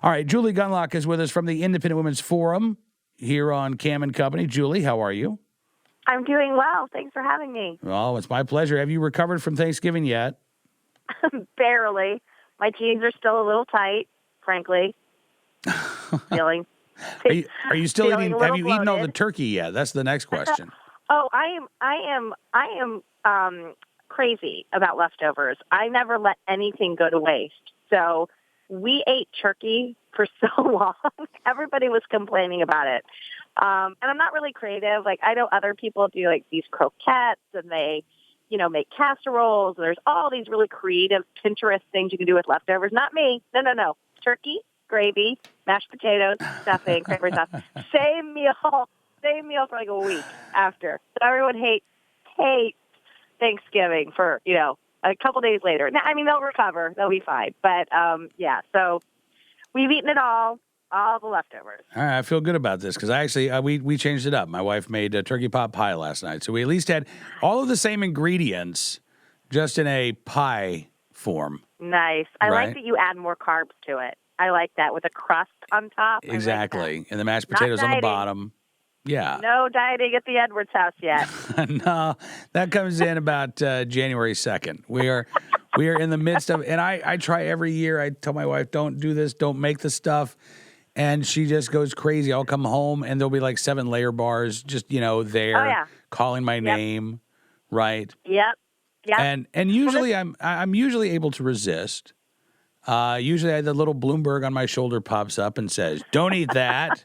All right, Julie Gunlock is with us from the Independent Women's Forum here on Cam and Company. Julie, how are you? I'm doing well. Thanks for having me. Oh, it's my pleasure. Have you recovered from Thanksgiving yet? Barely. My jeans are still a little tight, frankly. Feeling. Are you still feeling eating? a Have little you eaten all the bloated. turkey yet? That's the next question. Oh, I am crazy about leftovers. I never let anything go to waste. So we ate turkey for so long. Everybody was complaining about it. And I'm not really creative. Like, I know other people do like these croquettes and they, make casseroles. There's all these really creative Pinterest things you can do with leftovers. Not me. No. Turkey, gravy, mashed potatoes, stuffing, cranberry sauce. Same meal for like a week after. So everyone hates Thanksgiving for, a couple days later. Now, I mean, they'll recover. They'll be fine. But, so we've eaten it all the leftovers. All right, I feel good about this because I actually we changed it up. My wife made a turkey pot pie last night, so we at least had all of the same ingredients, just in a pie form. Nice. I like that you add more carbs to it. I like that with a crust on top. Exactly, like and the mashed potatoes on the bottom. Yeah. No dieting at the Edwards house yet. No, that comes in about January 2nd. We are in the midst of, and I try every year. I tell my wife, don't do this, don't make the stuff. And she just goes crazy. I'll come home and there'll be like 7 layer bars just, there calling my name, right? Yep. And usually I'm usually able to resist. Usually the little Bloomberg on my shoulder pops up and says, "Don't eat that."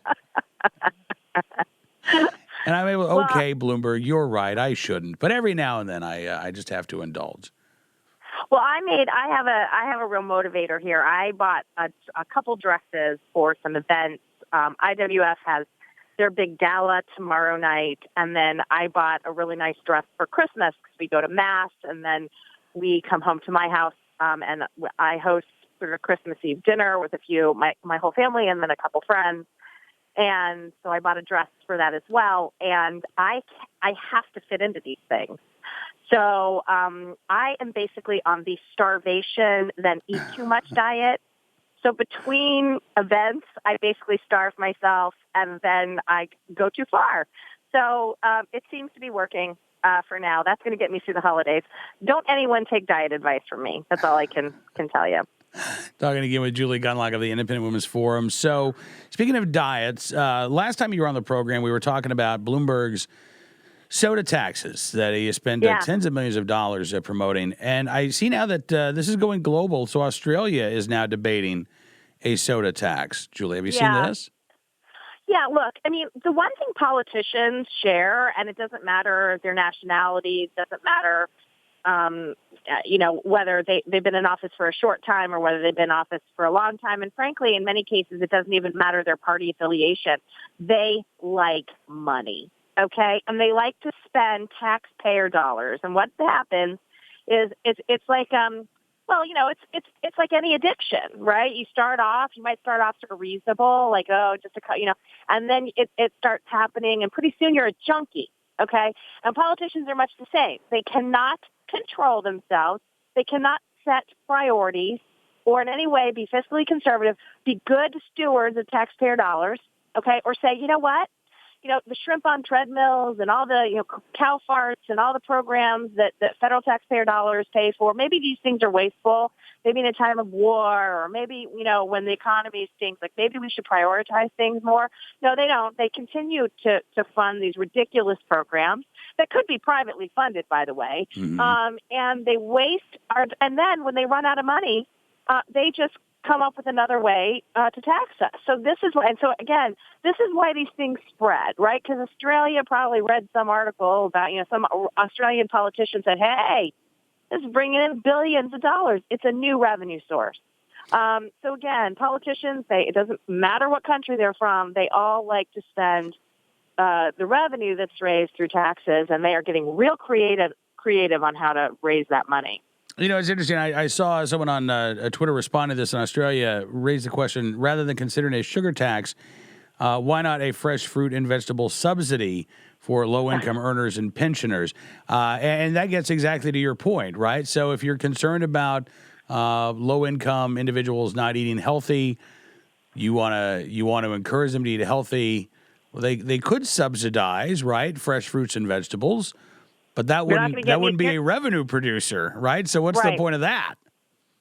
And I'm able, okay, Bloomberg, you're right. I shouldn't. But every now and then I just have to indulge. Well, I have a real motivator here. I bought a couple dresses for some events. IWF has their big gala tomorrow night, and then I bought a really nice dress for Christmas because we go to Mass, and then we come home to my house, and I host sort of a Christmas Eve dinner with my whole family, and then a couple friends. And so I bought a dress for that as well, and I have to fit into these things. So I am basically on the starvation, then eat too much diet. So between events, I basically starve myself, and then I go too far. So it seems to be working for now. That's going to get me through the holidays. Don't anyone take diet advice from me. That's all I can tell you. Talking again with Julie Gunlock of the Independent Women's Forum. So speaking of diets, last time you were on the program, we were talking about Bloomberg's soda taxes that he spent tens of millions of dollars promoting. And I see now that this is going global. So Australia is now debating a soda tax. Julie, have you seen this? Yeah, look, I mean, the one thing politicians share, and it doesn't matter their nationality, it doesn't matter, whether they've been in office for a short time or whether they've been in office for a long time. And frankly, in many cases, it doesn't even matter their party affiliation. They like money. Okay, and they like to spend taxpayer dollars. And what happens is it's like it's like any addiction, right? You might start off sort of reasonable, like and then it starts happening, and pretty soon you're a junkie. Okay, and politicians are much the same. They cannot control themselves. They cannot set priorities or in any way be fiscally conservative, be good stewards of taxpayer dollars. Okay, or say, you know what? The shrimp on treadmills and all the, cow farts and all the programs that federal taxpayer dollars pay for, maybe these things are wasteful, maybe in a time of war or maybe, when the economy stinks, like maybe we should prioritize things more. No, they don't. They continue to fund these ridiculous programs that could be privately funded, by the way. Mm-hmm. And they waste and then when they run out of money, they just come up with another way to tax us. So this is why these things spread, right? Because Australia probably read some article about, some Australian politician said, hey, this is bringing in billions of dollars. It's a new revenue source. So again, politicians, it doesn't matter what country they're from, they all like to spend the revenue that's raised through taxes, and they are getting real creative on how to raise that money. It's interesting. I saw someone on Twitter respond to this in Australia, raise the question, rather than considering a sugar tax, why not a fresh fruit and vegetable subsidy for low-income earners and pensioners? And that gets exactly to your point, right? So if you're concerned about low-income individuals not eating healthy, You want to encourage them to eat healthy. Well, they could subsidize, right, fresh fruits and vegetables, but that wouldn't be a revenue producer, right? So what's the point of that?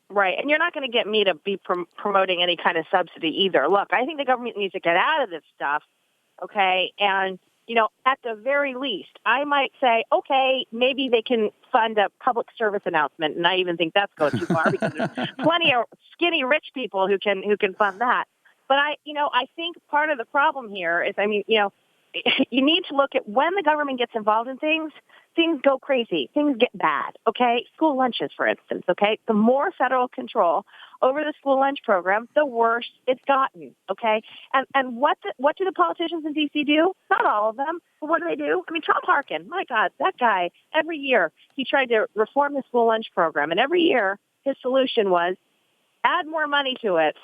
Right, and you're not going to get me to be promoting any kind of subsidy either. Look, I think the government needs to get out of this stuff, okay? And, at the very least, I might say, okay, maybe they can fund a public service announcement, and I even think that's going too far because there's plenty of skinny rich people who can fund that. But I think part of the problem here is, you need to look at when the government gets involved in things go crazy. Things get bad, okay? School lunches, for instance, okay? The more federal control over the school lunch program, the worse it's gotten, okay? And what do the politicians in D.C. do? Not all of them, but what do? Tom Harkin, my God, that guy, every year he tried to reform the school lunch program, and every year his solution was add more money to it,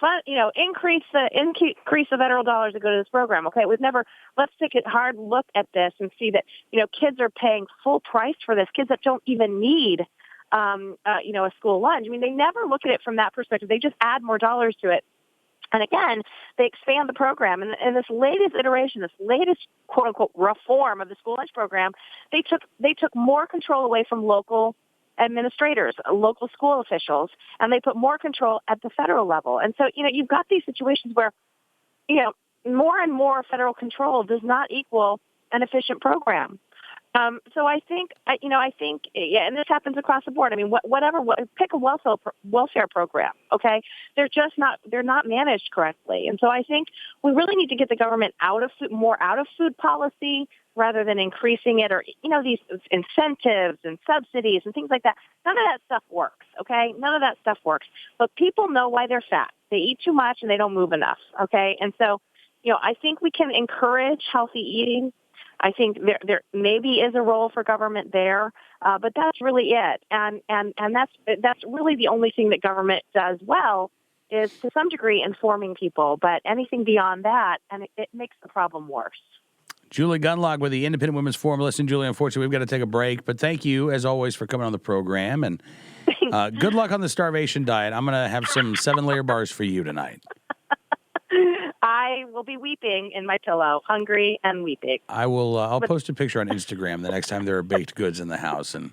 increase the federal dollars that go to this program. Okay, let's take a hard look at this and see that, kids are paying full price for this, kids that don't even need, a school lunch. They never look at it from that perspective. They just add more dollars to it. And again, they expand the program. And this latest iteration, this latest quote unquote reform of the school lunch program, they took more control away from local administrators, local school officials, and they put more control at the federal level. And so, you've got these situations where, more and more federal control does not equal an efficient program. So I think, and this happens across the board. Pick a welfare program, okay? They're not managed correctly. And so I think we really need to get the government more out of food policy rather than increasing it or, these incentives and subsidies and things like that. None of that stuff works, okay? None of that stuff works. But people know why they're fat. They eat too much and they don't move enough, okay? And so, I think we can encourage healthy eating. I think there maybe is a role for government there, but that's really it. And that's really the only thing that government does well is to some degree informing people. But anything beyond that, and it makes the problem worse. Julie Gunlock with the Independent Women's Forum. Listen, Julie, unfortunately, we've got to take a break, but thank you, as always, for coming on the program. And good luck on the starvation diet. I'm going to have some 7-layer bars for you tonight. I will be weeping in my pillow, hungry and weeping. I will. I'll post a picture on Instagram the next time there are baked goods in the house. And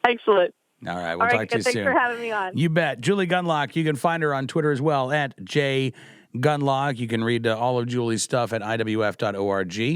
excellent. All right, we'll talk to you soon. Thanks for having me on. You bet. Julie Gunlock. You can find her on Twitter as well at jgunlock. You can read all of Julie's stuff at iwf.org.